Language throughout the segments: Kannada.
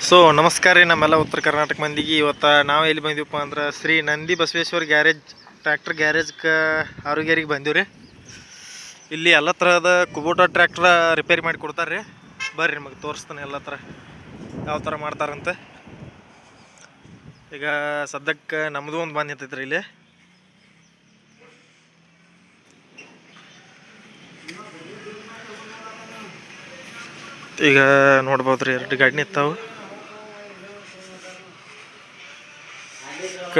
ಸೊ ನಮಸ್ಕಾರ ರೀ ನಮ್ಮೆಲ್ಲ ಉತ್ತರ ಕರ್ನಾಟಕ ಮಂದಿಗೆ. ಇವತ್ತು ನಾವು ಎಲ್ಲಿ ಬಂದೀವಪ್ಪ ಅಂದ್ರೆ ಶ್ರೀ ನಂದಿ ಬಸವೇಶ್ವರ ಗ್ಯಾರೇಜ್ ಟ್ರ್ಯಾಕ್ಟರ್ ಗ್ಯಾರೇಜ್ಗೆ ಆರೋಗ್ಯರಿಗೆ ಬಂದೀವಿ ರೀ. ಇಲ್ಲಿ ಎಲ್ಲ ಥರದ ಕುಬೋಟಾ ಟ್ರ್ಯಾಕ್ಟರ್ ರಿಪೇರಿ ಮಾಡಿ ಕೊಡ್ತಾರೆ ರೀ. ಬರ್ರಿ ನಿಮಗೆ ತೋರಿಸ್ತಾನೆ ಎಲ್ಲ ಥರ ಯಾವ ಥರ ಮಾಡ್ತಾರಂತೆ. ಈಗ ಸದ್ಯಕ್ಕೆ ನಮ್ಮದು ಒಂದು ಬಂದು ನಿಂತೈತೆ ರೀ ಇಲ್ಲಿ. ಈಗ ನೋಡ್ಬೋದು ರೀ, 2 ಗಾಡಿ ನಿಂತಾವು.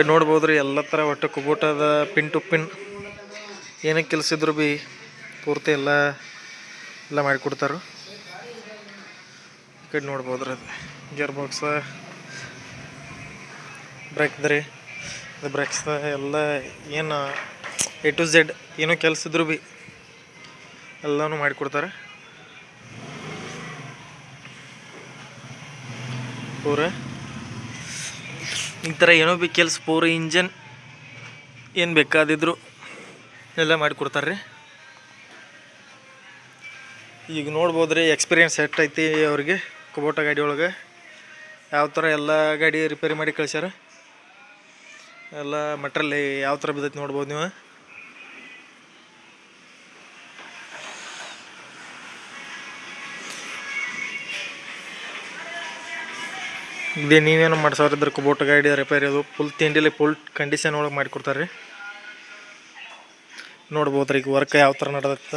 ನೋಡ್ಬೋದು ರೀ ಎಲ್ಲ ಥರ ಒಟ್ಟು ಕುಬೋಟದ ಪಿನ್ ಟು ಪಿನ್ ಏನಕ್ಕೆ ಕೆಲಸಿದ್ರು ಭೀ ಪೂರ್ತಿ ಎಲ್ಲ ಮಾಡಿಕೊಡ್ತಾರೆ. ಈ ಕಡೆ ನೋಡ್ಬೋದು ರೀ, ಅದು ಗೇರ್ ಬಾಕ್ಸ, ಬ್ರೇಕ್ದ ರೀ, ಅದು ಬ್ರೇಕ್ಸ್ ಎಲ್ಲ ಏನು A to Z ಏನೋ ಕೆಲಸಿದ್ರು ಭೀ ಎಲ್ಲನೂ ಮಾಡಿಕೊಡ್ತಾರೆ ಪೂರ. ಈ ಥರ ಏನೋ ಭೀ ಕೆಲಸ ಪೂರ ಇಂಜನ್ ಏನು ಬೇಕಾದಿದ್ರು ಎಲ್ಲ ಮಾಡಿಕೊಡ್ತಾರೆ ರೀ. ಈಗ ನೋಡ್ಬೋದು ರೀ, ಎಕ್ಸ್ಪೀರಿಯನ್ಸ್ ಸೆಟ್ ಐತಿ ಅವ್ರಿಗೆ ಕುಬೋಟಾ ಗಾಡಿ ಒಳಗೆ. ಯಾವ ಥರ ಎಲ್ಲ ಗಾಡಿ ರಿಪೇರಿ ಮಾಡಿ ಕಳ್ಸ್ಯಾರ, ಎಲ್ಲ ಮಟ್ರಲ್ಲಿ ಯಾವ ಥರ ಬಿದ್ದೈತಿ ನೋಡ್ಬೋದು ನೀವು. ಇದೇ ನೀವೇನು ಮಾಡ್ಸೋರಿದ್ರೆ ಕುಬೋಟಾ ಗಾಡಿ ರಿಪೇರಿ ಅದು ಫುಲ್ ತಿಂಡಿಲಿ ಫುಲ್ ಕಂಡೀಷನ್ ಒಳಗೆ ಮಾಡಿಕೊಡ್ತಾರೆ ರೀ. ನೋಡ್ಬೋದು ರೀ ಈಗ ವರ್ಕ್ ಯಾವ ಥರ ನಡೆದತ್ತ.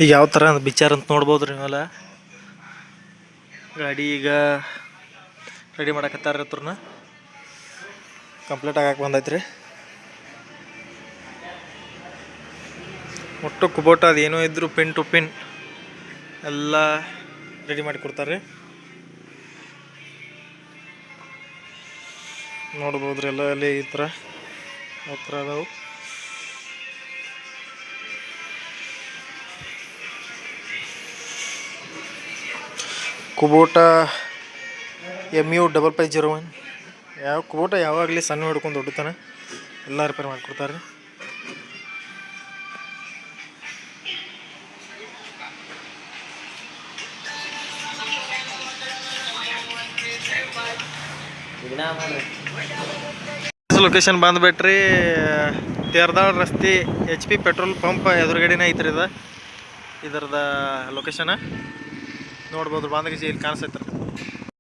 ಈಗ ಯಾವ ಥರ ವಿಚಾರ ಅಂತ ನೋಡ್ಬೋದು ರೀ ನೀವೆಲ್ಲ. ಗಾಡಿ ಈಗ ರೆಡಿ ಮಾಡಕತ್ತಾರ ಹತ್ರನ ಕಂಪ್ಲೀಟ್ ಆಗಕ್ಕೆ ಬಂದೈತೆ ರೀ. ಒಟ್ಟು ಕುಬೋಟಾ ಅದು ಏನೋ ಇದ್ರು ಪಿನ್ ಟು ಪಿನ್ ಎಲ್ಲ ರೆಡಿ ಮಾಡಿ ಕೊಡ್ತಾರೆ. ನೋಡ್ಬೋದು ರೀ ಎಲ್ಲ ಅಲ್ಲಿ ಈ ಥರ ಯಾವ ಥರ ಅದಾವು. ಕುಬೋಟಾ MU5501 ಯಾವ ಕುಬೋಟಾ ಯಾವಾಗಲೇ ಸಣ್ಣ ಹಿಡ್ಕೊಂಡು ದೊಡ್ಡತನ ಎಲ್ಲ ರಿಪೇರ್ ಮಾಡಿಕೊಡ್ತಾರೆ. ಲೊಕೇಶನ್ ಬಂದುಬಿಟ್ರಿ, ತೇರ್ದಾಳ್ ರಸ್ತೆ HP ಪೆಟ್ರೋಲ್ ಪಂಪ್ ಎದುರುಗಡೆನೇ ಐತ್ರಿ ಇದರದ ಲೊಕೇಶನ್. ನೋಡ್ಬೋದು ಬಂದಾಗ ಇಲ್ಲಿ ಕಾಣಿಸ್ತೈತೆ ರೀ.